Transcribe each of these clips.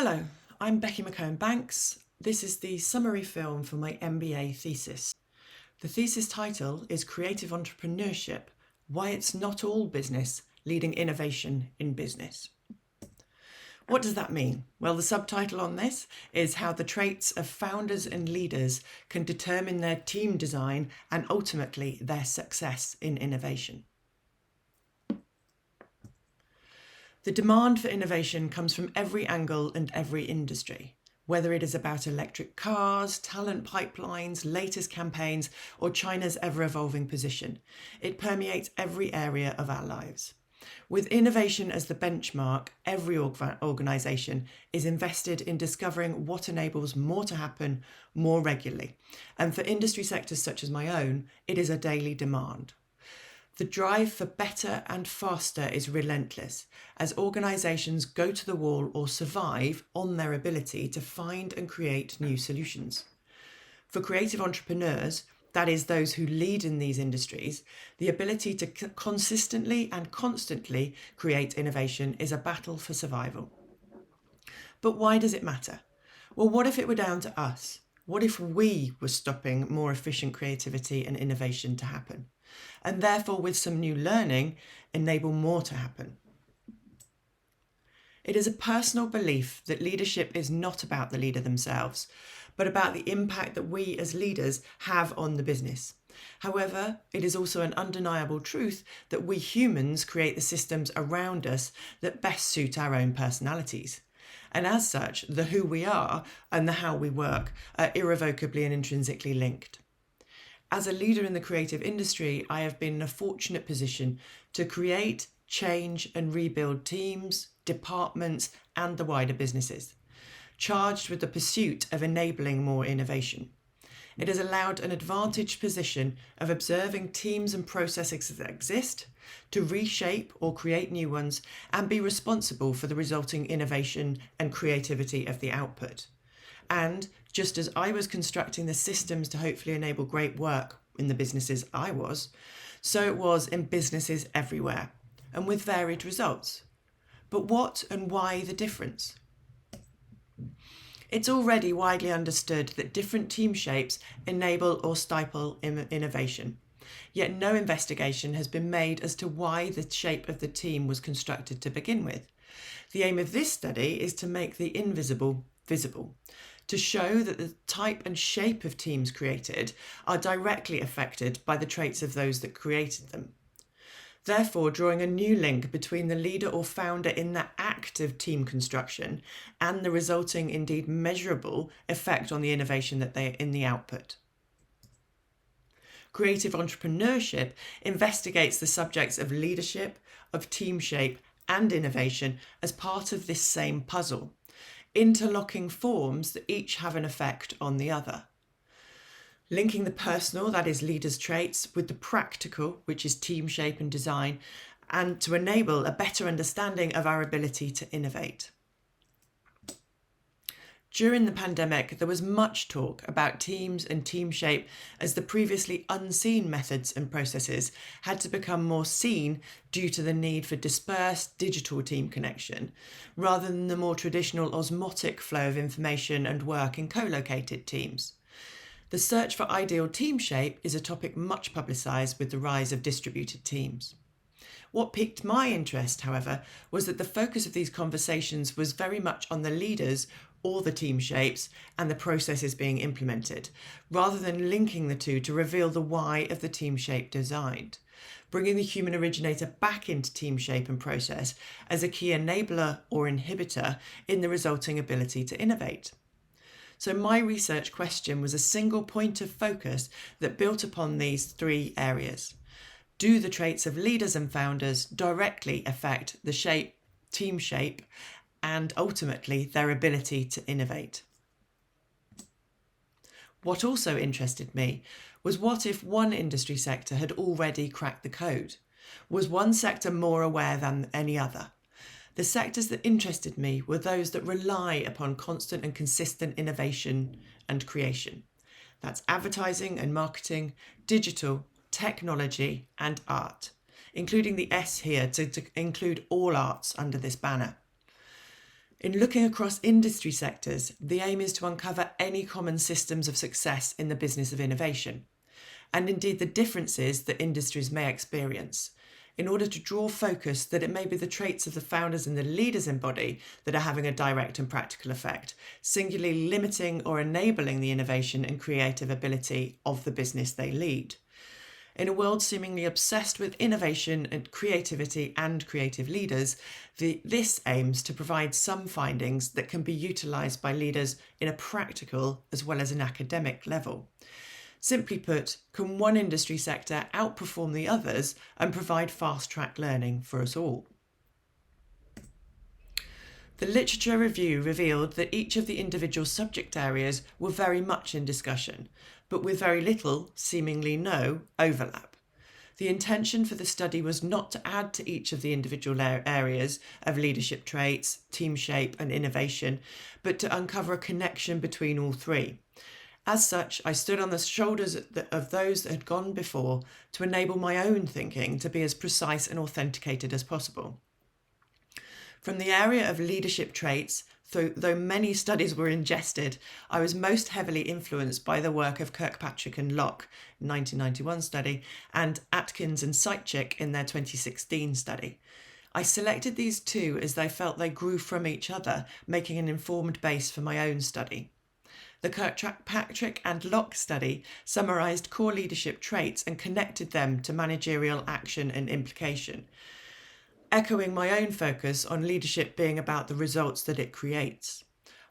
Hello, I'm BeckyMcB. This is the summary film for my MBA thesis. The thesis title is Creative Entrepreneurship: Why It's Not All Business, Leading Innovation in Business. What does that mean? Well, the subtitle on this is how the traits of founders and leaders can determine their team design and ultimately their success in innovation. The demand for innovation comes from every angle and every industry, whether it is about electric cars, talent pipelines, latest campaigns, or China's ever-evolving position. It permeates every area of our lives. With innovation as the benchmark, every organisation is invested in discovering what enables more to happen more regularly. And for industry sectors such as my own, it is a daily demand. The drive for better and faster is relentless as organisations go to the wall or survive on their ability to find and create new solutions. For creative entrepreneurs, that is those who lead in these industries, the ability to consistently and constantly create innovation is a battle for survival. But why does it matter? Well, what if it were down to us? What if we were stopping more efficient creativity and innovation to happen? And therefore, with some new learning, enable more to happen. It is a personal belief that leadership is not about the leader themselves, but about the impact that we as leaders have on the business. However, it is also an undeniable truth that we humans create the systems around us that best suit our own personalities. And as such, the who we are and the how we work are irrevocably and intrinsically linked. As a leader in the creative industry, I have been in a fortunate position to create, change and rebuild teams, departments and the wider businesses, charged with the pursuit of enabling more innovation. It has allowed an advantaged position of observing teams and processes that exist, to reshape or create new ones and be responsible for the resulting innovation and creativity of the output. And just as I was constructing the systems to hopefully enable great work in the businesses I was, so it was in businesses everywhere, and with varied results. But what and why the difference? It's already widely understood that different team shapes enable or stifle innovation. Yet no investigation has been made as to why the shape of the team was constructed to begin with. The aim of this study is to make the invisible visible, to show that the type and shape of teams created are directly affected by the traits of those that created them. Therefore, drawing a new link between the leader or founder in the act of team construction and the resulting, indeed measurable, effect on the innovation that they in the output. Creative entrepreneurship investigates the subjects of leadership, of team shape, and innovation as part of this same puzzle, interlocking forms that each have an effect on the other. Linking the personal, that is leaders' traits, with the practical, which is team shape and design, and to enable a better understanding of our ability to innovate. During the pandemic, there was much talk about teams and team shape as the previously unseen methods and processes had to become more seen due to the need for dispersed digital team connection, rather than the more traditional osmotic flow of information and work in co-located teams. The search for ideal team shape is a topic much publicised with the rise of distributed teams. What piqued my interest, however, was that the focus of these conversations was very much on the leaders or the team shapes and the processes being implemented, rather than linking the two to reveal the why of the team shape designed, bringing the human originator back into team shape and process as a key enabler or inhibitor in the resulting ability to innovate. So my research question was a single point of focus that built upon these three areas. Do the traits of leaders and founders directly affect the team shape, and ultimately their ability to innovate? What also interested me was what if one industry sector had already cracked the code? Was one sector more aware than any other? The sectors that interested me were those that rely upon constant and consistent innovation and creation. That's advertising and marketing, digital, technology and art, including the S here to include all arts under this banner. In looking across industry sectors, the aim is to uncover any common systems of success in the business of innovation, and indeed the differences that industries may experience, in order to draw focus that it may be the traits of the founders and the leaders embody that are having a direct and practical effect, singularly limiting or enabling the innovation and creative ability of the business they lead. In a world seemingly obsessed with innovation and creativity and creative leaders, this aims to provide some findings that can be utilised by leaders in a practical as well as an academic level. Simply put, can one industry sector outperform the others and provide fast-track learning for us all? The literature review revealed that each of the individual subject areas were very much in discussion, but with very little, seemingly no, overlap. The intention for the study was not to add to each of the individual areas of leadership traits, team shape and innovation, but to uncover a connection between all three. As such, I stood on the shoulders of those that had gone before to enable my own thinking to be as precise and authenticated as possible. From the area of leadership traits, though many studies were ingested, I was most heavily influenced by the work of Kirkpatrick and Locke, 1991 study, and Atkins and Seitzig in their 2016 study. I selected these two as I felt they grew from each other, making an informed base for my own study. The Kirkpatrick and Locke study summarised core leadership traits and connected them to managerial action and implication, echoing my own focus on leadership being about the results that it creates.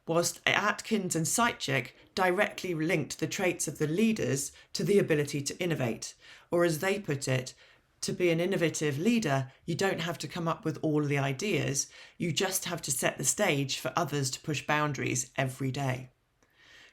Whilst Atkins and Seitzig directly linked the traits of the leaders to the ability to innovate, or as they put it, to be an innovative leader, you don't have to come up with all the ideas, you just have to set the stage for others to push boundaries every day.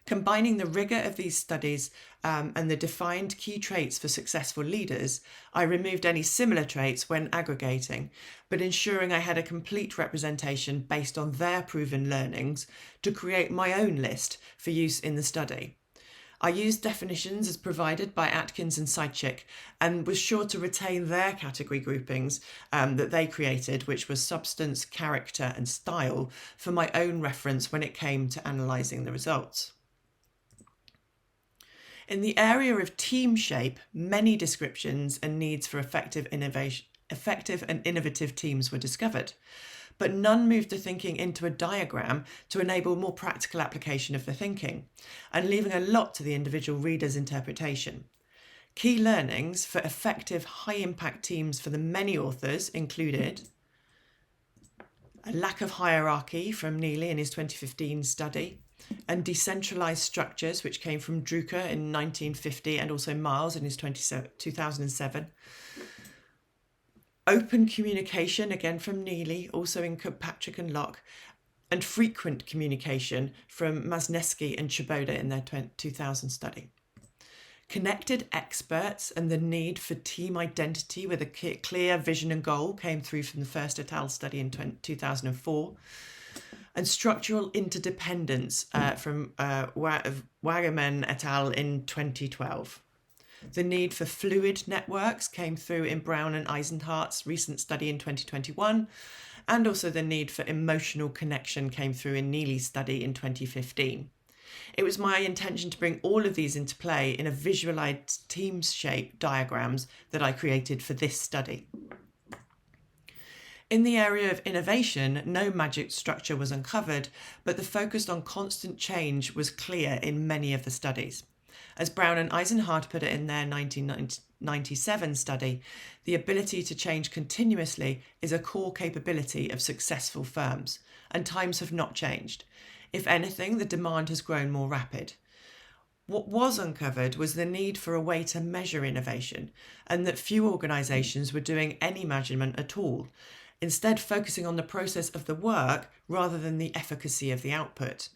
Combining the rigour of these studies and the defined key traits for successful leaders, I removed any similar traits when aggregating, but ensuring I had a complete representation based on their proven learnings to create my own list for use in the study. I used definitions as provided by Atkins and Seitzig and was sure to retain their category groupings that they created, which was substance, character and style, for my own reference when it came to analysing the results. In the area of team shape, many descriptions and needs for effective and innovative teams were discovered, but none moved the thinking into a diagram to enable more practical application of the thinking, and leaving a lot to the individual reader's interpretation. Key learnings for effective high-impact teams for the many authors included a lack of hierarchy from Neely in his 2015 study, and decentralised structures, which came from Drucker in 1950 and also Miles in his 2007. Open communication, again from Neely, also in Kirkpatrick and Locke, and frequent communication from Masneski and Chiboda in their 2000 study. Connected experts and the need for team identity with a clear vision and goal came through from the first et al. Study in 2004. And structural interdependence from Wagaman et al. In 2012. The need for fluid networks came through in Brown and Eisenhardt's recent study in 2021, and also the need for emotional connection came through in Neely's study in 2015. It was my intention to bring all of these into play in a visualised team shape diagrams that I created for this study. In the area of innovation, no magic structure was uncovered, but the focus on constant change was clear in many of the studies. As Brown and Eisenhardt put it in their 1997 study, the ability to change continuously is a core capability of successful firms, and times have not changed. If anything, the demand has grown more rapid. What was uncovered was the need for a way to measure innovation, and that few organisations were doing any measurement at all, instead focusing on the process of the work rather than the efficacy of the output.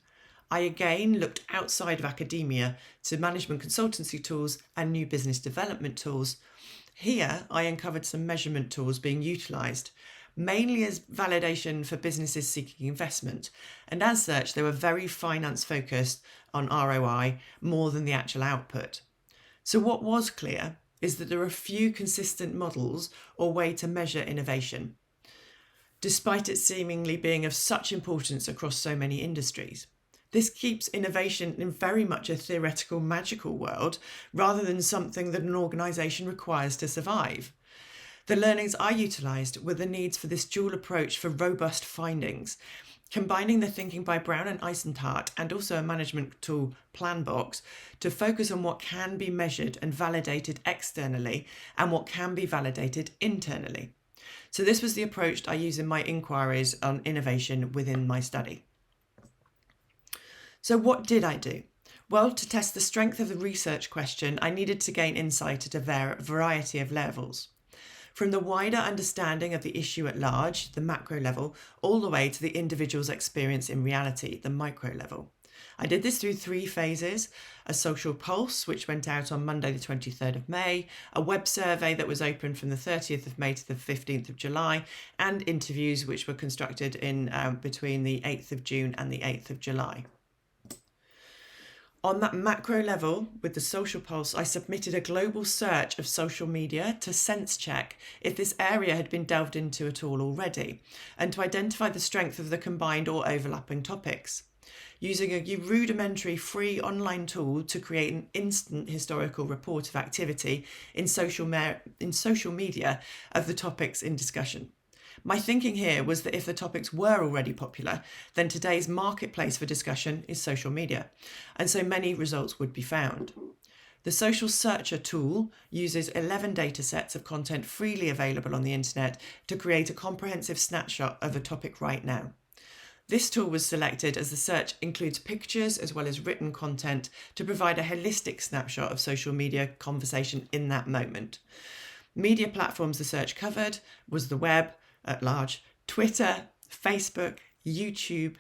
I again looked outside of academia to management consultancy tools and new business development tools. Here, I uncovered some measurement tools being utilised, mainly as validation for businesses seeking investment, and as such, they were very finance focused on ROI more than the actual output. So what was clear is that there are few consistent models or way to measure innovation. despite it seemingly being of such importance across so many industries. This keeps innovation in very much a theoretical, magical world, rather than something that an organisation requires to survive. The learnings I utilised were the needs for this dual approach for robust findings, combining the thinking by Brown and Eisenhart and also a management tool, Planbox, to focus on what can be measured and validated externally and what can be validated internally. So this was the approach I use in my inquiries on innovation within my study. So what did I do? Well, to test the strength of the research question, I needed to gain insight at a variety of levels. From the wider understanding of the issue at large, the macro level, all the way to the individual's experience in reality, the micro level. I did this through 3 phases: a social pulse, which went out on Monday the 23rd of May, a web survey that was open from the 30th of May to the 15th of July, and interviews which were constructed in between the 8th of June and the 8th of July. On that macro level, with the social pulse, I submitted a global search of social media to sense check if this area had been delved into at all already, and to identify the strength of the combined or overlapping topics. Using a rudimentary free online tool to create an instant historical report of activity in social media of the topics in discussion. My thinking here was that if the topics were already popular, then today's marketplace for discussion is social media, and so many results would be found. The Social Searcher tool uses 11 data sets of content freely available on the internet to create a comprehensive snapshot of a topic right now. This tool was selected as the search includes pictures as well as written content to provide a holistic snapshot of social media conversation in that moment. Media platforms the search covered was the web at large, Twitter, Facebook, YouTube,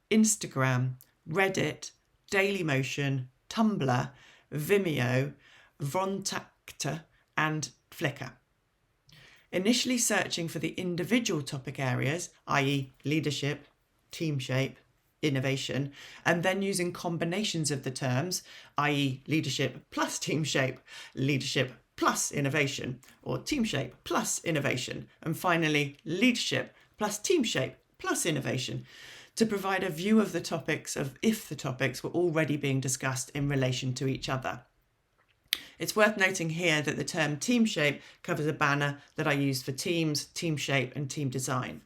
Instagram, Reddit, Dailymotion, Tumblr, Vimeo, Vrontakta, and Flickr. Initially searching for the individual topic areas, i.e. leadership, team shape, innovation, and then using combinations of the terms, i.e. leadership plus team shape, leadership plus innovation, or team shape plus innovation, and finally leadership plus team shape plus innovation, to provide a view of the topics of if the topics were already being discussed in relation to each other. It's worth noting here that the term team shape covers a banner that I used for teams, team shape, and team design.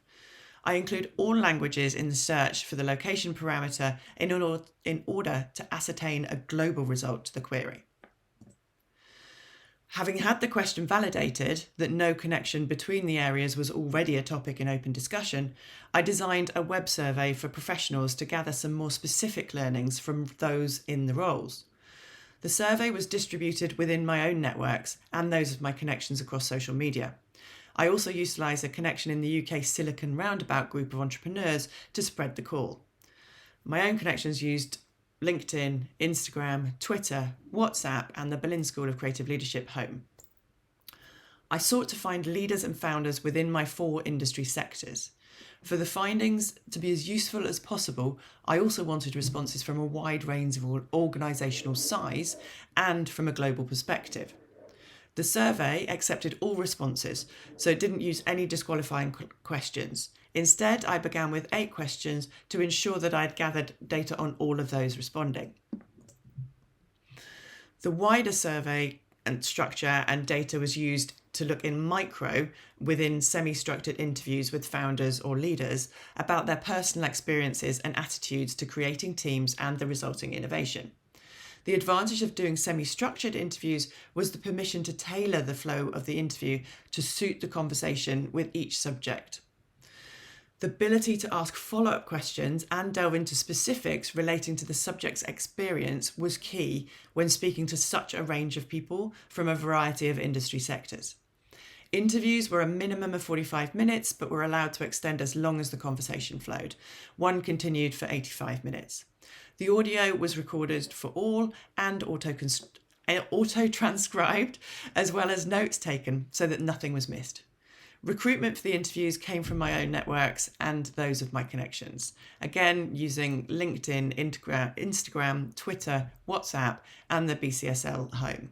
I include all languages in the search for the location parameter in order to ascertain a global result to the query. Having had the question validated that no connection between the areas was already a topic in open discussion, I designed a web survey for professionals to gather some more specific learnings from those in the roles. The survey was distributed within my own networks and those of my connections across social media. I also utilised a connection in the UK Silicon Roundabout group of entrepreneurs to spread the call. My own connections used LinkedIn, Instagram, Twitter, WhatsApp, and the Berlin School of Creative Leadership home. I sought to find leaders and founders within my 4 industry sectors. For the findings to be as useful as possible, I also wanted responses from a wide range of organisational size and from a global perspective. The survey accepted all responses, so it didn't use any disqualifying questions. Instead, I began with 8 questions to ensure that I had gathered data on all of those responding. The wider survey and structure and data was used to look in micro within semi-structured interviews with founders or leaders about their personal experiences and attitudes to creating teams and the resulting innovation. The advantage of doing semi-structured interviews was the permission to tailor the flow of the interview to suit the conversation with each subject. The ability to ask follow-up questions and delve into specifics relating to the subject's experience was key when speaking to such a range of people from a variety of industry sectors. Interviews were a minimum of 45 minutes, but were allowed to extend as long as the conversation flowed. One continued for 85 minutes. The audio was recorded for all and auto-transcribed, as well as notes taken so that nothing was missed. Recruitment for the interviews came from my own networks and those of my connections, again using LinkedIn, Instagram, Twitter, WhatsApp, and the BCSL home.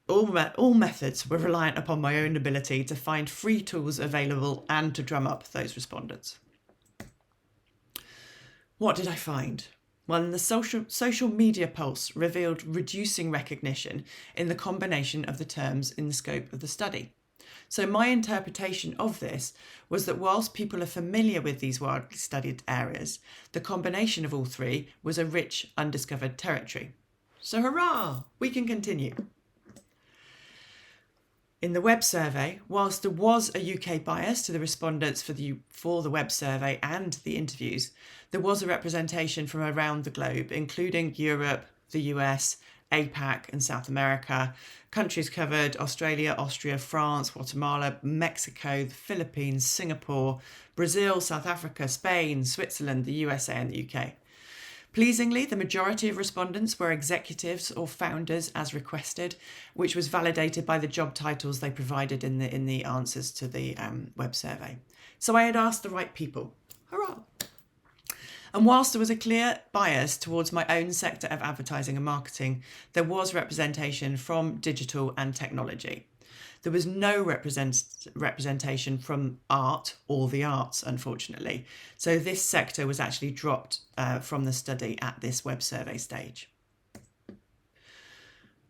all methods were reliant upon my own ability to find free tools available and to drum up those respondents. What did I find? Well, the social media pulse revealed reducing recognition in the combination of the terms in the scope of the study. So my interpretation of this was that whilst people are familiar with these widely studied areas, the combination of all three was a rich, undiscovered territory. So hurrah, we can continue. In the web survey, whilst there was a UK bias to the respondents for the web survey and the interviews, there was a representation from around the globe, including Europe, the US, APAC and South America. Countries covered: Australia, Austria, France, Guatemala, Mexico, the Philippines, Singapore, Brazil, South Africa, Spain, Switzerland, the USA and the UK. Pleasingly, the majority of respondents were executives or founders as requested, which was validated by the job titles they provided in the answers to the web survey. So I had asked the right people. Hurrah! And whilst there was a clear bias towards my own sector of advertising and marketing, there was representation from digital and technology. There was no representation from art or the arts, unfortunately. So this sector was actually dropped from the study at this web survey stage.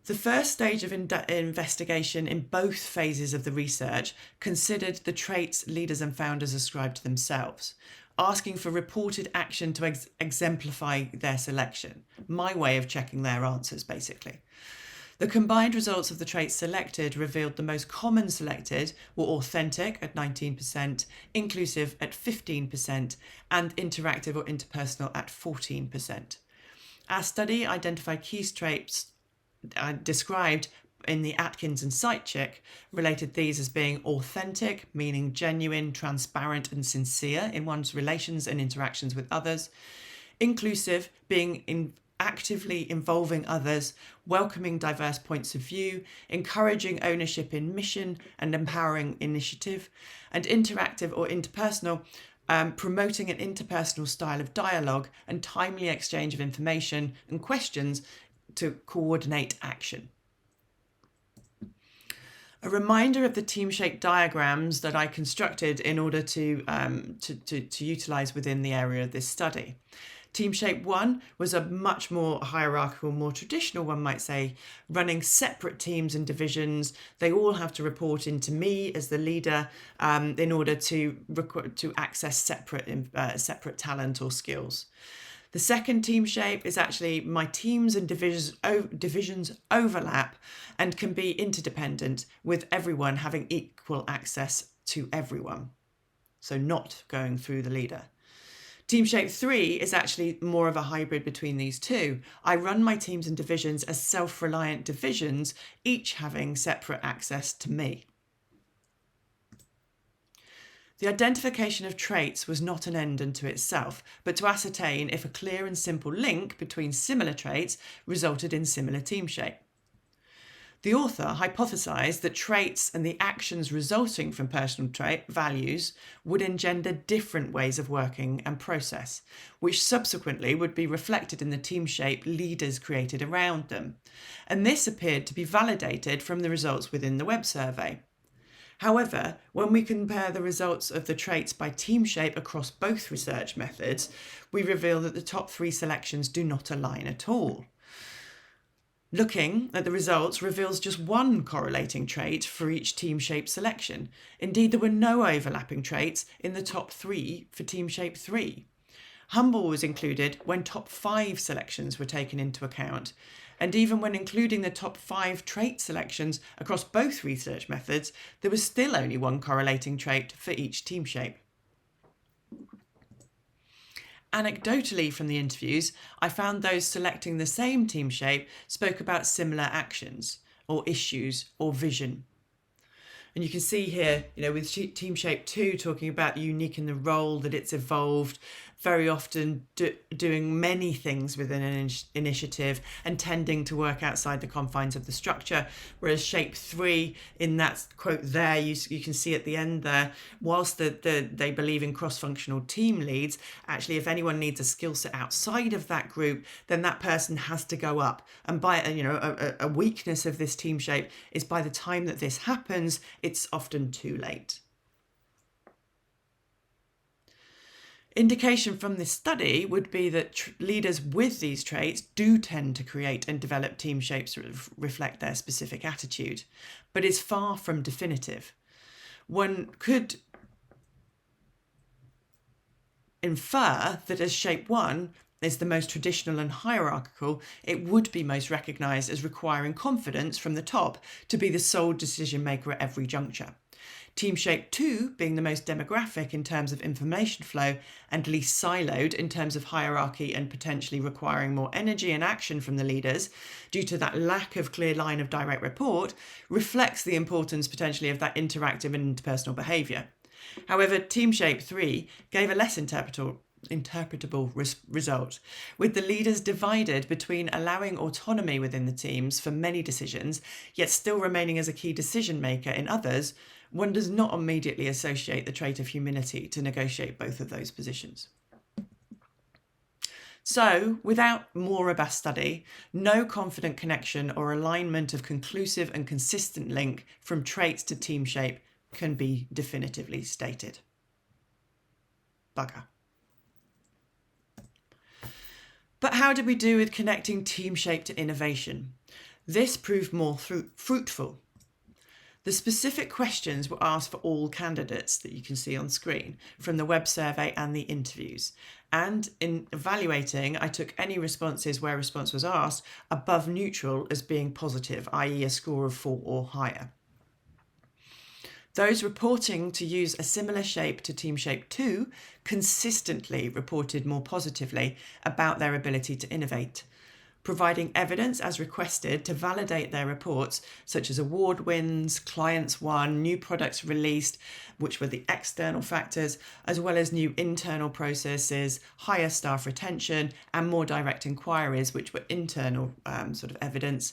The first stage of investigation in both phases of the research considered the traits leaders and founders ascribed to themselves, asking for reported action to exemplify their selection. My way of checking their answers, basically. The combined results of the traits selected revealed the most common selected were authentic at 19%, inclusive at 15%, and interactive or interpersonal at 14%. Our study identified key traits described in the Atkins and Site-Check, related these as being authentic, meaning genuine, transparent and sincere in one's relations and interactions with others; inclusive, being actively involving others, welcoming diverse points of view, encouraging ownership in mission and empowering initiative; and interactive or interpersonal, promoting an interpersonal style of dialogue and timely exchange of information and questions to coordinate action. A reminder of the team-shaped diagrams that I constructed in order to utilise within the area of this study. Team shape 1 was a much more hierarchical, more traditional, one might say, running separate teams and divisions. They all have to report into me as the leader in order to access separate talent or skills. The second team shape is actually my teams and divisions overlap and can be interdependent, with everyone having equal access to everyone. So not going through the leader. Team shape 3 is actually more of a hybrid between these two. I run my teams and divisions as self-reliant divisions, each having separate access to me. The identification of traits was not an end unto itself, but to ascertain if a clear and simple link between similar traits resulted in similar team shape. The author hypothesised that traits and the actions resulting from personal trait values would engender different ways of working and process, which subsequently would be reflected in the team shape leaders created around them. And this appeared to be validated from the results within the web survey. However, when we compare the results of the traits by team shape across both research methods, we reveal that the top 3 selections do not align at all. Looking at the results reveals just one correlating trait for each team shape selection. Indeed, there were no overlapping traits in the top 3 for team shape 3. Humble was included when top 5 selections were taken into account. And even when including the top 5 trait selections across both research methods, there was still only one correlating trait for each team shape. Anecdotally from the interviews, I found those selecting the same team shape spoke about similar actions or issues or vision. And you can see here, with Team Shape 2 talking about unique in the role that it's evolved, very often doing many things within an initiative and tending to work outside the confines of the structure. Whereas Shape 3, in that quote there, you can see at the end there, whilst they believe in cross-functional team leads, actually if anyone needs a skill set outside of that group, then that person has to go up. And by a weakness of this Team Shape is by the time that this happens, it's often too late. Indication from this study would be that leaders with these traits do tend to create and develop team shapes that reflect their specific attitude, but is far from definitive. One could infer that as Shape 1 is the most traditional and hierarchical, it would be most recognised as requiring confidence from the top to be the sole decision maker at every juncture. Team Shape 2 being the most demographic in terms of information flow and least siloed in terms of hierarchy and potentially requiring more energy and action from the leaders due to that lack of clear line of direct report, reflects the importance potentially of that interactive and interpersonal behaviour. However, Team Shape 3 gave a less interpretable result, with the leaders divided between allowing autonomy within the teams for many decisions, yet still remaining as a key decision maker in others. One does not immediately associate the trait of humility to negotiate both of those positions. So, without more robust study, no confident connection or alignment of conclusive and consistent link from traits to team shape can be definitively stated. Bugger. But how did we do with connecting team shape to innovation? This proved more fruitful. The specific questions were asked for all candidates that you can see on screen from the web survey and the interviews. And in evaluating, I took any responses where response was asked above neutral as being positive, i.e. a score of 4 or higher. Those reporting to use a similar shape to Team Shape 2 consistently reported more positively about their ability to innovate, providing evidence as requested to validate their reports, such as award wins, clients won, new products released, which were the external factors, as well as new internal processes, higher staff retention, and more direct inquiries, which were internal evidence.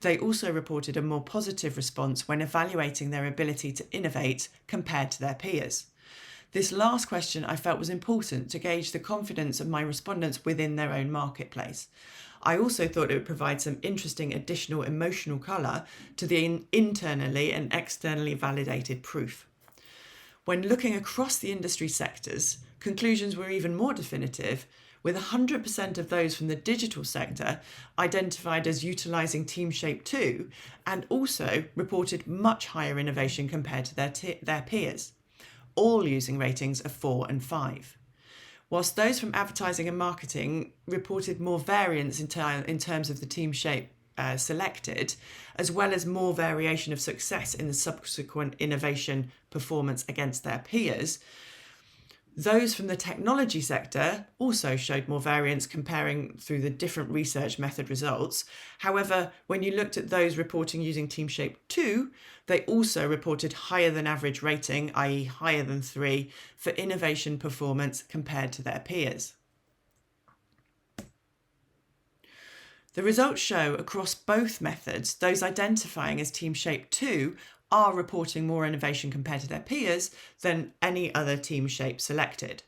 They also reported a more positive response when evaluating their ability to innovate compared to their peers. This last question I felt was important to gauge the confidence of my respondents within their own marketplace. I also thought it would provide some interesting additional emotional colour to the internally and externally validated proof. When looking across the industry sectors, conclusions were even more definitive, with 100% of those from the digital sector identified as utilising Team Shape 2 and also reported much higher innovation compared to their peers, all using ratings of 4 and 5. Whilst those from advertising and marketing reported more variance in terms of the team shape selected, as well as more variation of success in the subsequent innovation performance against their peers, those from the technology sector also showed more variance comparing through the different research method results. However, when you looked at those reporting using Team Shape 2, they also reported higher than average rating, i.e. higher than 3, for innovation performance compared to their peers. The results show across both methods, those identifying as Team Shape 2 are reporting more innovation compared to their peers than any other team shape selected.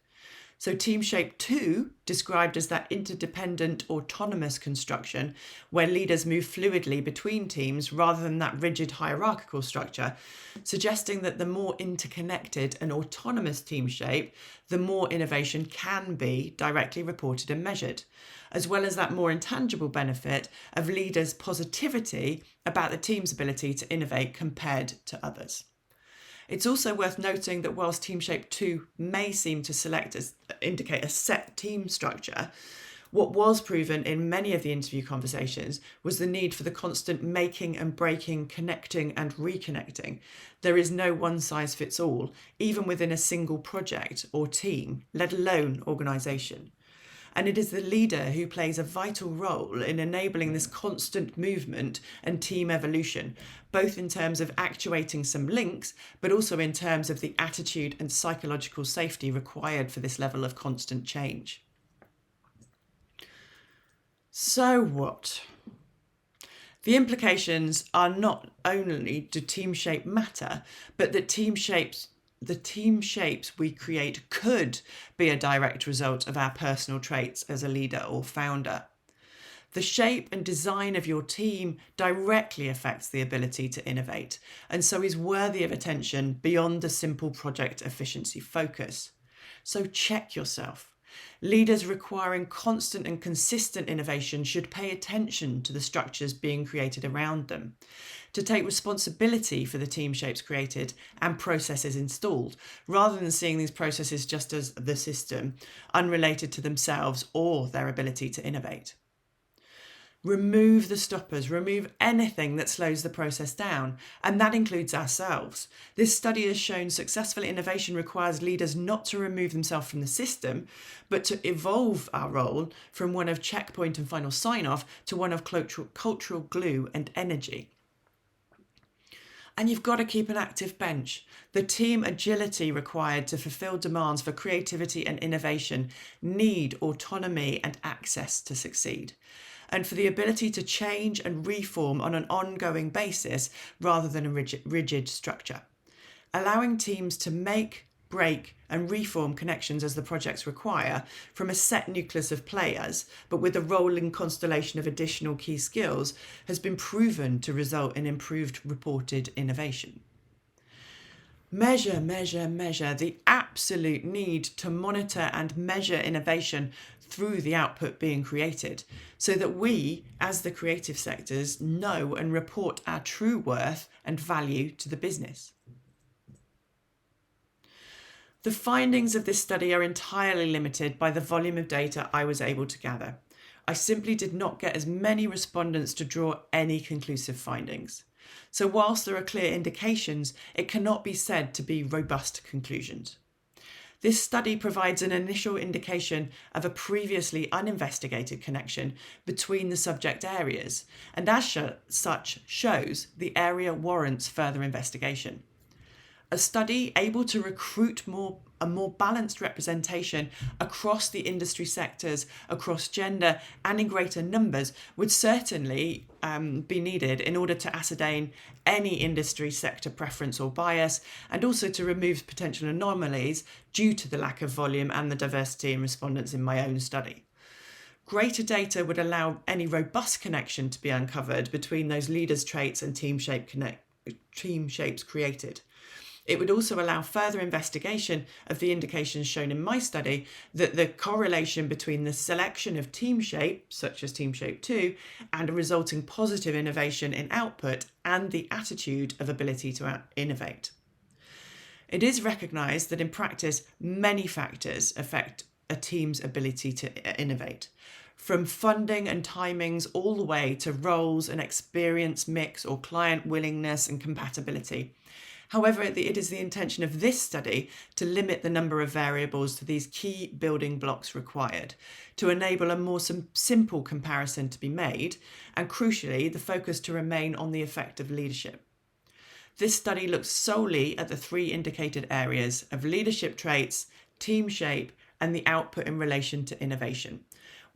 So Team Shape 2, described as that interdependent autonomous construction where leaders move fluidly between teams rather than that rigid hierarchical structure, suggesting that the more interconnected and autonomous team shape, the more innovation can be directly reported and measured, as well as that more intangible benefit of leaders' positivity about the team's ability to innovate compared to others. It's also worth noting that whilst Team Shape 2 may seem to indicate a set team structure, what was proven in many of the interview conversations was the need for the constant making and breaking, connecting and reconnecting. There is no one size fits all, even within a single project or team, let alone organisation. And it is the leader who plays a vital role in enabling this constant movement and team evolution, both in terms of actuating some links, but also in terms of the attitude and psychological safety required for this level of constant change. So what? The implications are not only do team shape matter, but that the team shapes we create could be a direct result of our personal traits as a leader or founder. The shape and design of your team directly affects the ability to innovate, and so is worthy of attention beyond a simple project efficiency focus. So check yourself. Leaders requiring constant and consistent innovation should pay attention to the structures being created around them, to take responsibility for the team shapes created and processes installed, rather than seeing these processes just as the system, unrelated to themselves or their ability to innovate. Remove the stoppers, remove anything that slows the process down, and that includes ourselves. This study has shown successful innovation requires leaders not to remove themselves from the system, but to evolve our role from one of checkpoint and final sign-off to one of cultural glue and energy. And you've got to keep an active bench. The team agility required to fulfill demands for creativity and innovation need autonomy and access to succeed, and for the ability to change and reform on an ongoing basis rather than a rigid structure. Allowing teams to make, break and reform connections as the projects require from a set nucleus of players, but with a rolling constellation of additional key skills, has been proven to result in improved reported innovation. Measure, measure, measure. The absolute need to monitor and measure innovation through the output being created, so that we, as the creative sectors, know and report our true worth and value to the business. The findings of this study are entirely limited by the volume of data I was able to gather. I simply did not get as many respondents to draw any conclusive findings. So whilst there are clear indications, it cannot be said to be robust conclusions. This study provides an initial indication of a previously uninvestigated connection between the subject areas, and as such shows the area warrants further investigation. A study able to recruit a more balanced representation across the industry sectors, across gender and in greater numbers would certainly be needed in order to ascertain any industry sector preference or bias, and also to remove potential anomalies due to the lack of volume and the diversity in respondents in my own study. Greater data would allow any robust connection to be uncovered between those leaders' traits and team shapes created. It would also allow further investigation of the indications shown in my study that the correlation between the selection of team shape, such as team shape 2, and a resulting positive innovation in output and the attitude of ability to innovate. It is recognised that in practice, many factors affect a team's ability to innovate, from funding and timings all the way to roles and experience mix or client willingness and compatibility. However, it is the intention of this study to limit the number of variables to these key building blocks required, to enable a more simple comparison to be made, and crucially, the focus to remain on the effect of leadership. This study looks solely at the three indicated areas of leadership traits, team shape, and the output in relation to innovation,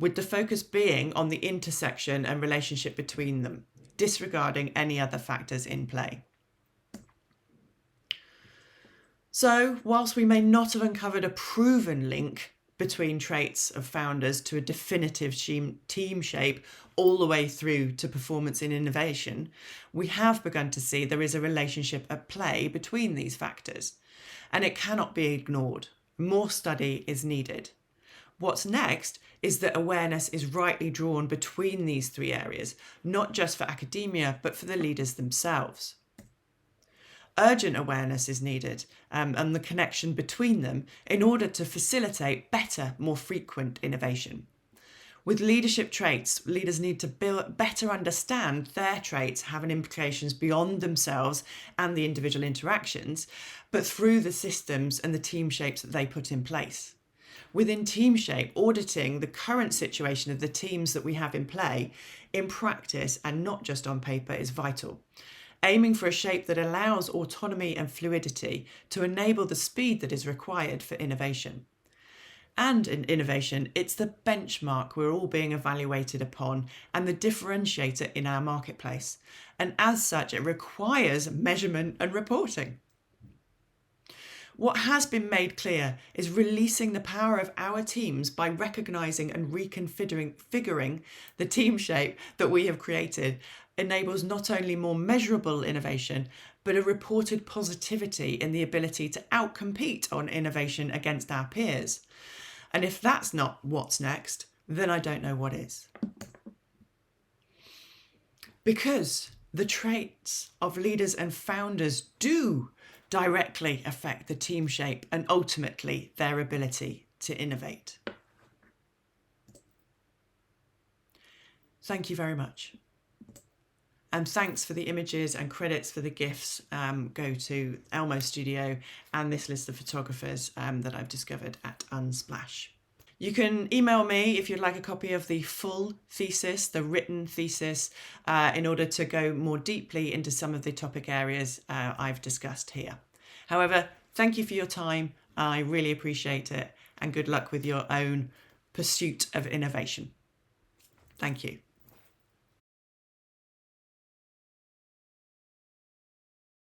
with the focus being on the intersection and relationship between them, disregarding any other factors in play. So, whilst we may not have uncovered a proven link between traits of founders to a definitive team shape all the way through to performance in innovation, we have begun to see there is a relationship at play between these factors, and it cannot be ignored. More study is needed. What's next is that awareness is rightly drawn between these three areas, not just for academia, but for the leaders themselves. Urgent awareness is needed and the connection between them in order to facilitate better, more frequent innovation. With leadership traits, leaders need to better understand their traits having implications beyond themselves and the individual interactions, but through the systems and the team shapes that they put in place. Within Team Shape, auditing the current situation of the teams that we have in play in practice and not just on paper is vital. Aiming for a shape that allows autonomy and fluidity to enable the speed that is required for innovation. And in innovation, it's the benchmark we're all being evaluated upon and the differentiator in our marketplace. And as such, it requires measurement and reporting. What has been made clear is releasing the power of our teams by recognising and reconfiguring the team shape that we have created enables not only more measurable innovation, but a reported positivity in the ability to outcompete on innovation against our peers. And if that's not what's next, then I don't know what is. Because the traits of leaders and founders do directly affect the team shape and ultimately their ability to innovate. Thank you very much. And thanks for the images and credits for the GIFs go to Elmo Studio and this list of photographers that I've discovered at Unsplash. You can email me if you'd like a copy of the full thesis, the written thesis, in order to go more deeply into some of the topic areas I've discussed here. However, thank you for your time. I really appreciate it, and good luck with your own pursuit of innovation. Thank you.